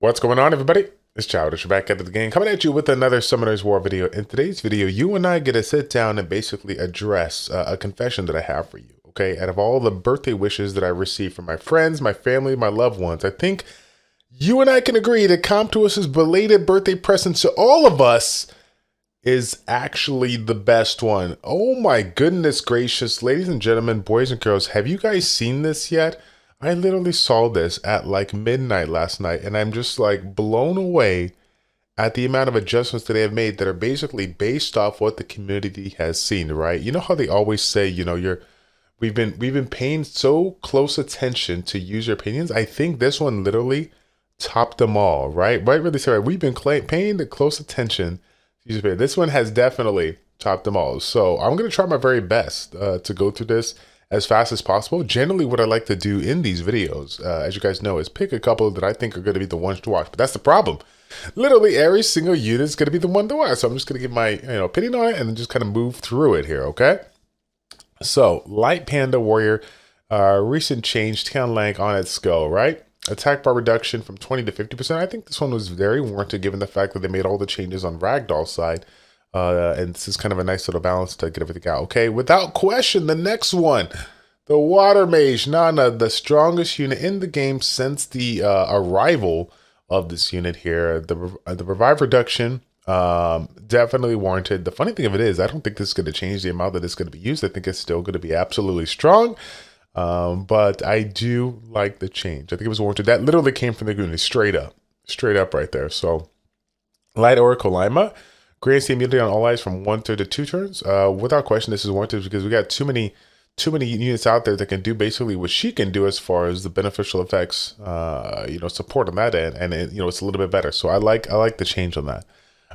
What's going on, everybody? It's Childish back at it again, coming at you with another Summoner's War video. In today's video, you and I get to sit down and basically address a confession that I have for you, okay? Out of all the birthday wishes that I received from my friends, my family, my loved ones, I think you and I can agree that Comptuous's belated birthday present to all of us is actually the best one. Oh my goodness gracious, ladies and gentlemen, boys and girls, have you guys seen this yet? I literally saw this at like midnight last night, and I'm just like blown away at the amount of adjustments that they have made that are basically based off what the community has seen, right? You know how they always say, you know, we've been paying so close attention to user opinions. I think this one literally topped them all, right? Right, really sorry. We've been paying the close attention to user opinions. This one has definitely topped them all. So I'm gonna try my very best to go through this as fast as possible. Generally, what I like to do in these videos, as you guys know, is pick a couple that I think are going to be the ones to watch. But that's the problem. Literally, every single unit is going to be the one to watch. So I'm just going to give my opinion on it and then just kind of move through it here, okay? So, Light Panda Warrior, recent change, 10 length on its skill, right? Attack bar reduction from 20 to 50%. I think this one was very warranted given the fact that they made all the changes on Ragdoll side. And this is kind of a nice little balance to get everything out. Okay, without question, the next one, the Water Mage, Nana, the strongest unit in the game since the arrival of this unit here. The revive reduction, definitely warranted. The funny thing of it is, I don't think this is going to change the amount that it's going to be used. I think it's still going to be absolutely strong. But I do like the change. I think it was warranted. That literally came from the community, straight up right there. So, Light Oracle Lima. Grants the immunity on all eyes from 1 turn to 2 turns. Without question, this is warranted because we got too many units out there that can do basically what she can do as far as the beneficial effects, support on that end, and it's a little bit better. So I like the change on that.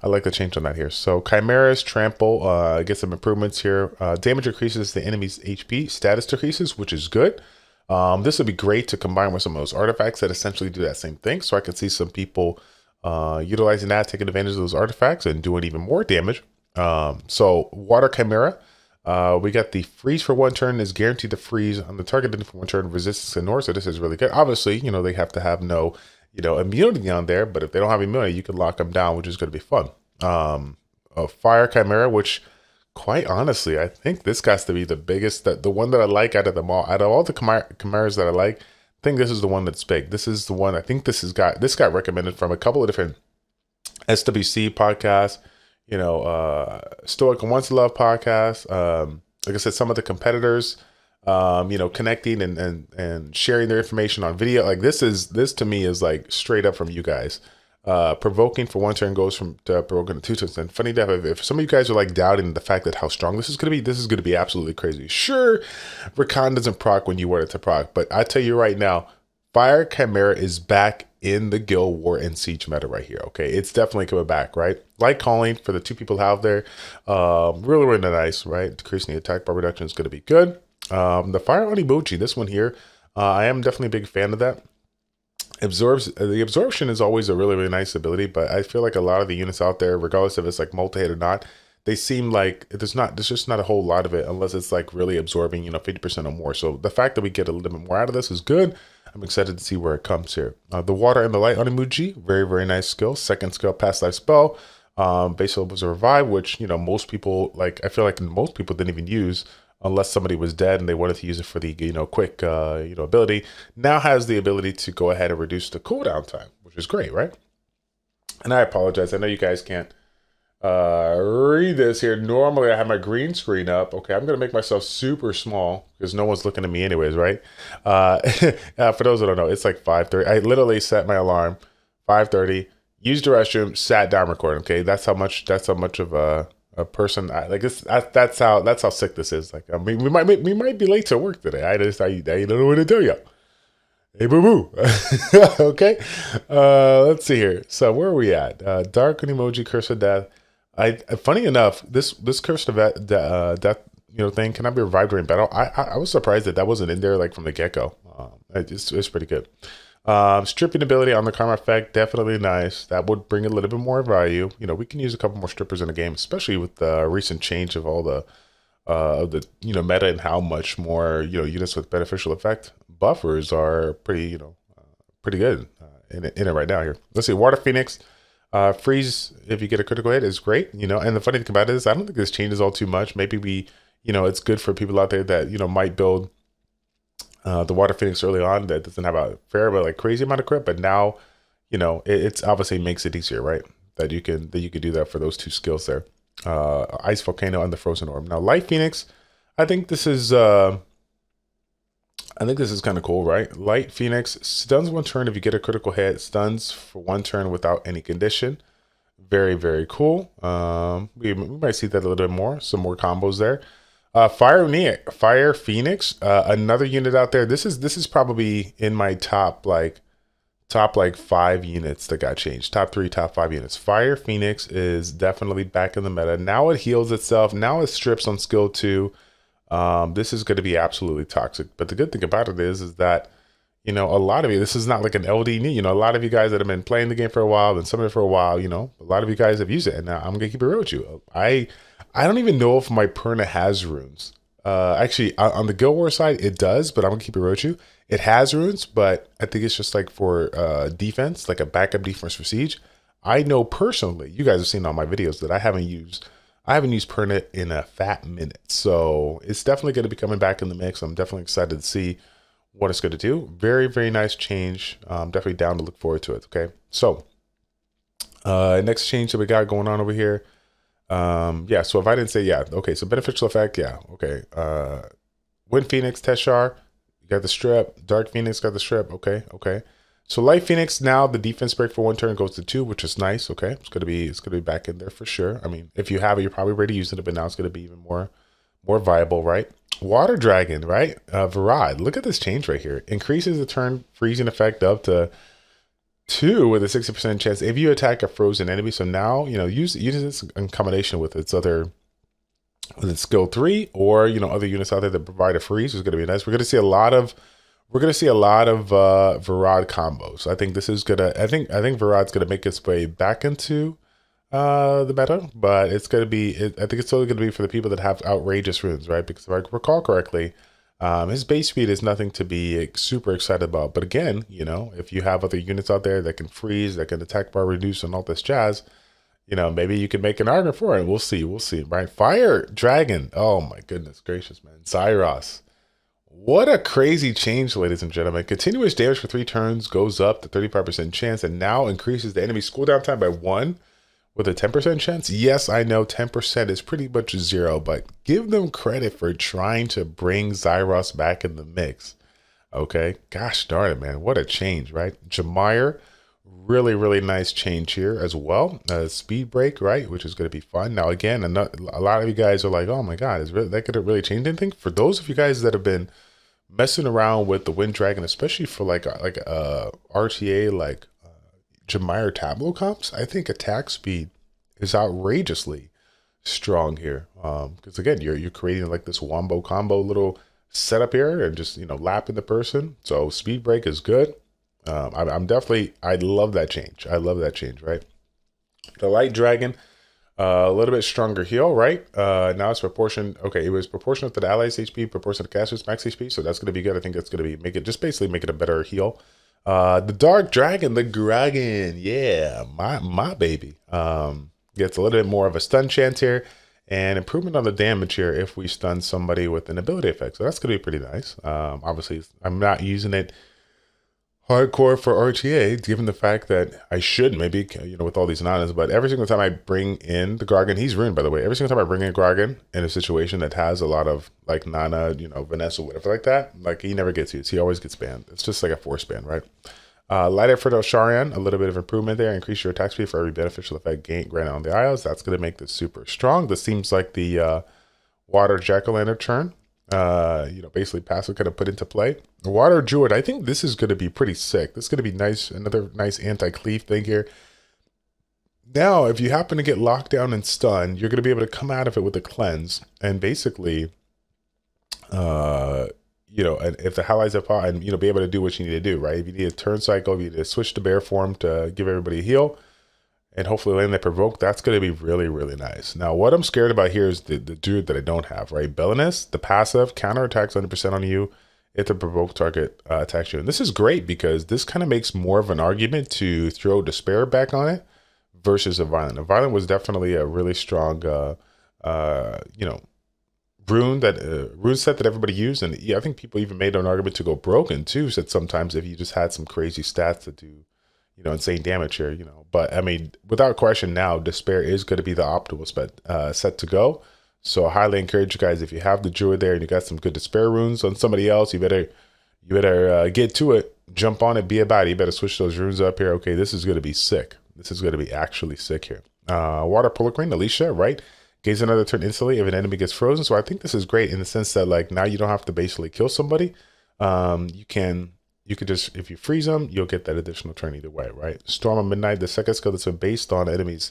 I like the change on that here. So Chimera's trample gets some improvements here. Damage increases the enemy's HP. Status decreases, which is good. This would be great to combine with some of those artifacts that essentially do that same thing. So I can see some people utilizing that, taking advantage of those artifacts and doing even more damage. So Water Chimera, we got the freeze for 1 turn is guaranteed to freeze on the target for 1 turn, resistance to North. So this is really good. Obviously, they have to have no, immunity on there, but if they don't have immunity, you can lock them down, which is going to be fun. A Fire Chimera, which quite honestly, I think this has to be the biggest, the one that I like out of them all. Out of all the chimeras that I like, I think this is the one that's big. This is the one. I think this got recommended from a couple of different SWC podcasts. Stoic and Wants to Love podcast. Like I said, some of the competitors, connecting and sharing their information on video. Like this to me is like straight up from you guys. Provoking for 1 turn goes from provoking to 2 turns. And funny enough, if some of you guys are like doubting the fact that how strong this is going to be absolutely crazy. Sure, Rakan doesn't proc when you want it to proc, but I tell you right now, Fire Chimera is back in the Guild War and Siege meta right here. Okay, it's definitely coming back, right? Like calling for the 2 people out there, really nice, right? Decreasing the attack bar reduction is going to be good. The Fire on emoji, this one here, I am definitely a big fan of that. The absorption is always a really nice ability, but I feel like a lot of the units out there, regardless if it's like multi-hit or not, they seem like there's just not a whole lot of it unless it's like really absorbing 50% or more. So the fact that we get a little bit more out of this is good. I'm excited to see where it comes here. The Water and the Light on emoji, very nice skill. Second skill, past life spell. Base level was a revive, which most people I feel like most people didn't even use unless somebody was dead and they wanted to use it for the quick ability. Now has the ability to go ahead and reduce the cooldown time, which is great, right? And I apologize, I know you guys can't read this here. Normally I have my green screen up. Okay, I'm gonna make myself super small because no one's looking at me anyways, right? For those that don't know, it's like 5:30. I literally set my alarm 5:30, used the restroom, sat down recording. Okay, that's how much of a person that's how sick this is. Like, I mean, we might be late to work today. I don't know what to tell you. Hey, boo boo. Okay, let's see here. So where are we at? Dark and emoji, curse of death. Funny enough, this curse of death thing cannot be revived during battle. I was surprised that wasn't in there like from the get go. It's pretty good. Stripping ability on the karma effect, definitely nice. That would bring a little bit more value. We can use a couple more strippers in the game, especially with the recent change of all the meta and how much more units with beneficial effect buffers are pretty pretty good. in it right now here. Let's see, Water Phoenix. Freeze if you get a critical hit is great, you know. And the funny thing about it is I don't think this changes all too much. Maybe we, you know, it's good for people out there that, you know, might build the Water Phoenix early on that doesn't have a fair but like crazy amount of crit, but now, you know, it's obviously makes it easier, right? That you can do that for those two skills there. Ice Volcano and the Frozen Orb. Now Light Phoenix, I think this is kind of cool, right? Light Phoenix stuns 1 turn if you get a critical hit, stuns for 1 turn without any condition. Very, very cool. We might see that a little bit more, some more combos there. Fire Phoenix, another unit out there. This is probably in my top 5 units that got changed. Top 3, top 5 units. Fire Phoenix is definitely back in the meta. Now it heals itself. Now it strips on skill 2. This is going to be absolutely toxic. But the good thing about it is that, you know, a lot of you, this is not like an LD need. You know, a lot of you guys that have been playing the game for a while and some of it for a while, you know, a lot of you guys have used it. And now I'm going to keep it real with you. I don't even know if my Perna has runes. Actually, on the Guild Wars side, it does, but I'm going to keep it real with you. It has runes, but I think it's just like for defense, like a backup defense for Siege. I know personally, you guys have seen all my videos that I haven't used Perna in a fat minute. So it's definitely going to be coming back in the mix. I'm definitely excited to see what it's going to do. Very, very nice change. Definitely down to look forward to it. Okay. So next change that we got going on over here. Yeah. So if I didn't say, yeah. Okay. So beneficial effect. Yeah. Okay. Wind Phoenix, Teshar, you got the strip. Dark Phoenix got the strip. Okay. Okay. So Light Phoenix, now the defense break for 1 turn goes to 2, which is nice. Okay, it's gonna be back in there for sure. I mean, if you have it, you're probably already using it, but now it's gonna be even more viable, right? Water Dragon, right? Varad, look at this change right here. Increases the turn freezing effect up to 2 with a 60% chance if you attack a frozen enemy. So now, you know, use this in combination with its skill 3, or, you know, other units out there that provide a freeze is gonna be nice. We're gonna see a lot of Varad combos. I think this is gonna. I think Varad's gonna make its way back into the meta, but it's gonna be. I think it's totally gonna be for the people that have outrageous runes, right? Because if I recall correctly, his base speed is nothing to be super excited about. But again, you know, if you have other units out there that can freeze, that can attack bar reduce, and all this jazz, you know, maybe you can make an argument for it. We'll see, right? Fire Dragon. Oh my goodness gracious, man. Zyros. What a crazy change, ladies and gentlemen. Continuous damage for 3 turns goes up to 35% chance and now increases the enemy's cooldown time by 1 with a 10% chance. Yes, I know 10% is pretty much 0, but give them credit for trying to bring Zyros back in the mix. Okay, gosh darn it, man. What a change, right? Chimera, really, really nice change here as well. Speed break, right, which is going to be fun. Now, again, a lot of you guys are like, oh my God, is that going to really change anything? For those of you guys that have been messing around with the Wind Dragon, especially for like RTA, like Chimera Tableau comps, I think attack speed is outrageously strong here. Because again, you're creating like this wombo combo little setup here and just, you know, lapping the person. So speed break is good. I love that change. I love that change, right? The Light Dragon, a little bit stronger heal, right? Now it's proportion. Okay, it was proportional to the allies' HP, proportional to the caster's max HP, so that's going to be good. I think that's going to be basically make it a better heal. The Dark Dragon, the Dragon, yeah, my baby. Gets a little bit more of a stun chance here, and improvement on the damage here if we stun somebody with an ability effect. So that's going to be pretty nice. Obviously, I'm not using it hardcore for RTA, given the fact that I should maybe, you know, with all these nanas, but every single time I bring in the Gargan, he's ruined, by the way. Every single time I bring in Gargan in a situation that has a lot of like Nana, you know, Vanessa, whatever like that, like he never gets used. He always gets banned. It's just like a force ban, right? Light Effort of Sharian, a little bit of improvement there. Increase your attack speed for every beneficial effect granted on the Isles. That's going to make this super strong. This seems like the Water Jack-o'-lantern turn. You know, basically passive kind of put into play. The Water Druid, I think this is going to be pretty sick. This is going to be nice, another nice anti-cleave thing here. Now, if you happen to get locked down and stunned, you're going to be able to come out of it with a cleanse and basically, you know, and if the allies have fought, and, you know, be able to do what you need to do, right? If you need a turn cycle, if you need to switch to bear form to give everybody a heal, and hopefully land that provoke, that's going to be really, really nice. Now, what I'm scared about here is the dude that I don't have, right? Belinus, the passive, counterattacks 100% on you if the provoke target attacks you. And this is great because this kind of makes more of an argument to throw Despair back on it versus a Violent. A Violent was definitely a really strong, you know, rune set that everybody used. And yeah, I think people even made an argument to go Broken too, said sometimes if you just had some crazy stats to do, you know, insane damage here, you know. But I mean, without question now, Despair is going to be the optimal set to go. So I highly encourage you guys, if you have the Druid there and you got some good Despair runes on somebody else, you better get to it, jump on it, be about it. You better switch those runes up here. Okay, this is going to be sick. This is going to be actually sick here. Water Polar Queen, Alicia, right? Gains another turn instantly if an enemy gets frozen. So I think this is great in the sense that like now you don't have to basically kill somebody. You could just, if you freeze them, you'll get that additional turn either way, right? Storm of Midnight, the second skill that's based on enemies'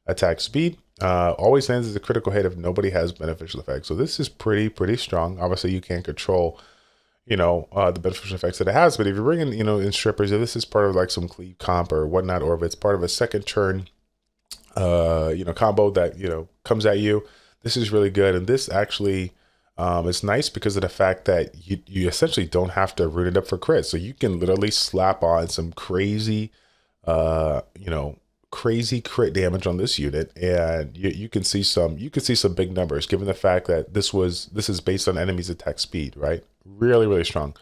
attack speed, always lands as a critical hit if nobody has beneficial effects. So this is pretty strong. Obviously, you can't control, you know, the beneficial effects that it has, but if you're bringing, you know, in strippers, if this is part of like some cleave comp or whatnot, or if it's part of a second turn, you know, combo that, you know, comes at you, this is really good. And this actually, it's nice because of the fact that you essentially don't have to root it up for crit. So you can literally slap on some crazy, you know, crazy crit damage on this unit, and you can see some big numbers given the fact that this is based on enemies' attack speed, right? Really strong.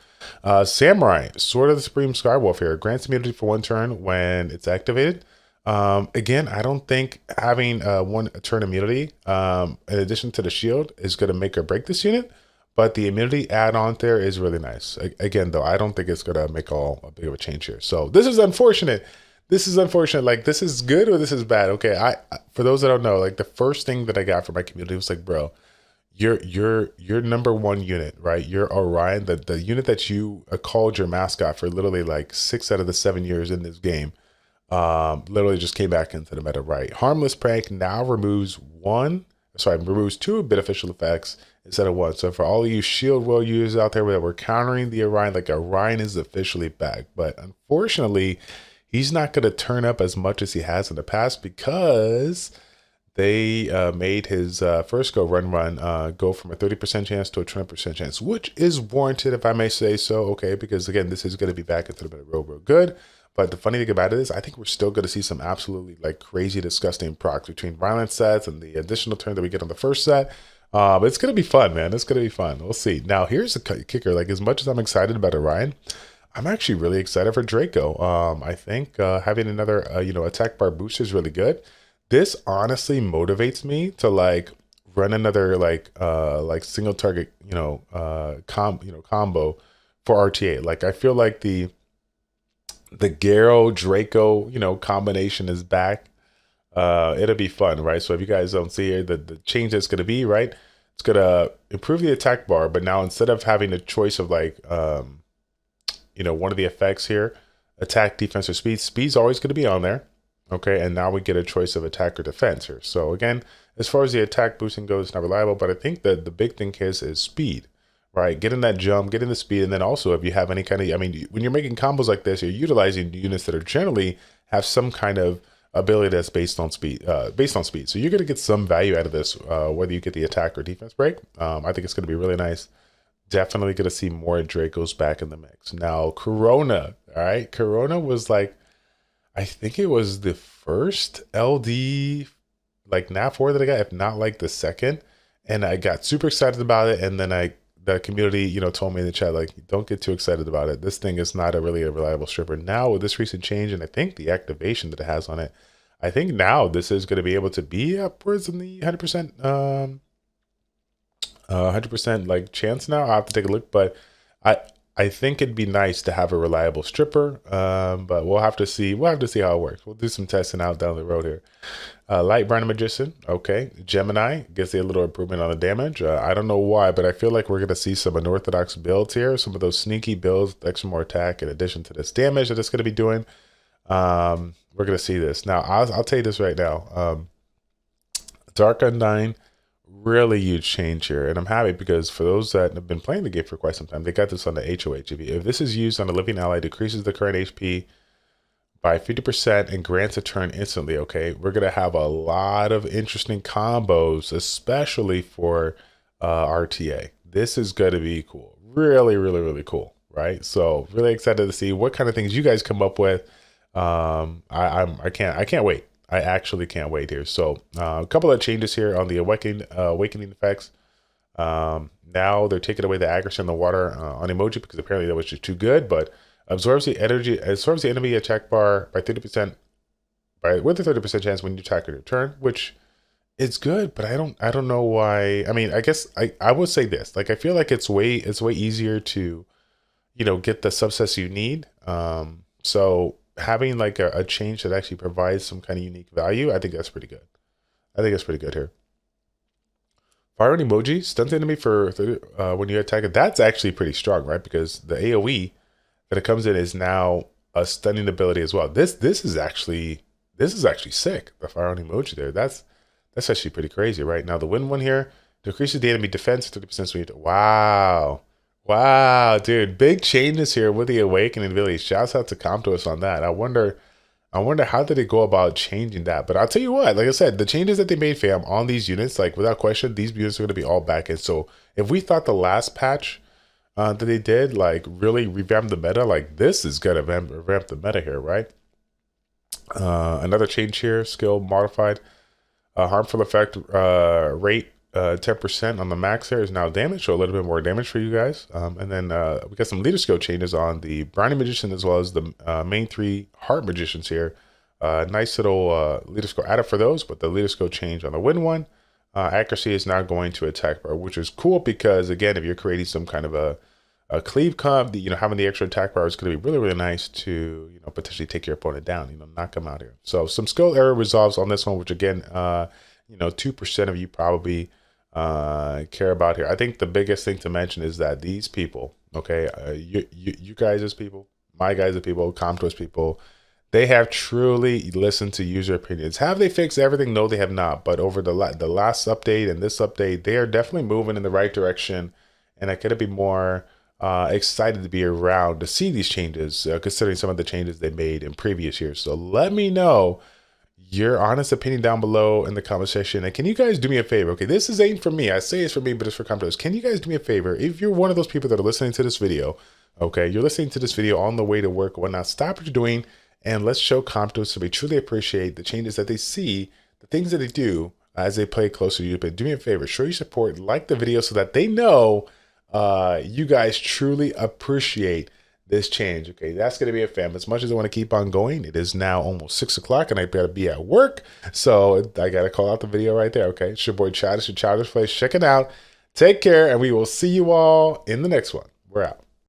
Samurai, Sword of the Supreme Skywolf here, grants immunity for 1 turn when it's activated. Again, I don't think having 1 turn immunity in addition to the shield is going to make or break this unit, but the immunity add-on there is really nice. Again, though, I don't think it's going to make a big of a change here. So this is unfortunate. This is unfortunate. Like, this is good or this is bad. Okay, I for those that don't know, like the first thing that I got from my community was like, bro, your number 1 unit, right? Your Orion, the unit that you called your mascot for literally like 6 out of the 7 years in this game, literally just came back into the meta, right? Harmless Prank now removes 2 beneficial effects instead of 1. So for all of you shield will users out there that were countering the Orion, like Orion is officially back, but unfortunately he's not going to turn up as much as he has in the past because they made his first go run go from a 30% chance to a 20% chance, which is warranted if I may say so. Okay, because again, this is going to be back into the meta real good. But the funny thing about it is I think we're still going to see some absolutely like crazy, disgusting procs between violent sets and the additional turn that we get on the first set. It's going to be fun, man. It's going to be fun. We'll see. Now, here's the kicker. Like, as much as I'm excited about Orion, I'm actually really excited for Draco. I think having another, you know, attack bar boost is really good. This honestly motivates me to like run another like single target, combo for RTA. Like, I feel like the Garo Draco, you know, combination is back. It'll be fun, right? So if you guys don't see here, the change that's going to be, right, it's going to improve the attack bar, but now instead of having a choice of like, you know, one of the effects here, attack, defense, or speed, speed's always going to be on there. Okay, and now we get a choice of attack or defense here. So again, as far as the attack boosting goes, it's not reliable, but I think that the big thing is speed, right? Getting that jump, getting the speed, and then also if you have any kind of, I mean, when you're making combos like this, you're utilizing units that are generally have some kind of ability that's based on speed. So you're going to get some value out of this, whether you get the attack or defense break. I think it's going to be really nice. Definitely going to see more Dracos back in the mix. Now, Corona, all right? Corona was like, I think it was the first LD, like NAV4 that I got, if not like the second. And I got super excited about it. And then the community, you know, told me in the chat, like, don't get too excited about it. This thing is not really a reliable stripper. Now with this recent change, and I think the activation that it has on it, I think now this is going to be able to be upwards in the 100%, 100% like chance now. I'll have to take a look, but I think it'd be nice to have a reliable stripper, but we'll have to see. We'll have to see how it works. We'll do some testing out down the road here. Light Burning Magician, okay. Gemini gets a little improvement on the damage. I don't know why, but I feel like we're going to see some unorthodox builds here. Some of those sneaky builds, extra more attack in addition to this damage that it's going to be doing. We're going to see this. Now, I'll tell you this right now. Dark Undyne, really huge change here, and I'm happy because for those that have been playing the game for quite some time, they got this on the HOH. If this is used on a living ally, decreases the current HP by 50% and grants a turn instantly. Okay, we're gonna have a lot of interesting combos, especially for RTA. This is gonna be cool, really, really, really cool, right? So really excited to see what kind of things you guys come up with. I can't wait. I actually can't wait here. So a couple of changes here on the awakening effects. Now they're taking away the accuracy on the water on emoji because apparently that was just too good, but absorbs the enemy attack bar by 30% with a 30% chance when you attack on your turn, which is good, but I don't know why. I mean, I guess I would say this. Like I feel like it's way easier to, get the subsets you need. So having like a change that actually provides some kind of unique value, I think that's pretty good. I think that's pretty good here. Fire an emoji, stuns the enemy for when you attack it. That's actually pretty strong, right? Because the AoE that it comes in is now a stunning ability as well. This is actually sick. The fire on emoji there. That's actually pretty crazy, right? Now the win one here decreases the enemy defense 30% speed. Wow. Wow, dude. Big changes here with the awakening ability. Shouts out to Comptos on that. I wonder how did they go about changing that? But I'll tell you what, like I said, the changes that they made, fam, on these units, like without question, these units are going to be all back in. So if we thought the last patch that they did, like really revamp the meta, like this is going to revamp the meta here, right? Another change here, skill modified, harmful effect rate 10% on the max here is now damage, so a little bit more damage for you guys. And then we got some leader skill changes on the Brownie Magician as well as the main 3 Heart Magicians here. Nice little leader skill added for those, but the leader skill change on the win one. Accuracy is now going to attack bar, which is cool because again, if you're creating some kind of a cleave comp, having the extra attack bar is going to be really, really nice to, potentially take your opponent down, knock them out here. So some skill error resolves on this one, which again, 2% of you probably care about here. I think the biggest thing to mention is that these people, okay, you guys as people, my guys as people, Comptos people, they have truly listened to user opinions. Have they fixed everything? No, they have not. But over the last update and this update, they are definitely moving in the right direction. And I could be more excited to be around to see these changes, considering some of the changes they made in previous years. So let me know your honest opinion down below in the comment section. And can you guys do me a favor? Okay, this is ain't for me. I say it's for me, but it's for Comptos. Can you guys do me a favor? If you're one of those people that are listening to this video, okay, you're listening to this video on the way to work or whatnot, stop what you're doing and let's show Comptos that we truly appreciate the changes that they see, the things that they do as they play closer to you. But do me a favor, show your support, like the video so that they know you guys truly appreciate this change. Okay, that's going to be a fam. As much as I want to keep on going, it is now almost 6 o'clock and I gotta be at work, so I gotta call out the video right there. Okay, it's your boy Childish and ChildishPlays. Check it out. Take care, and we will see you all in the next one. We're out.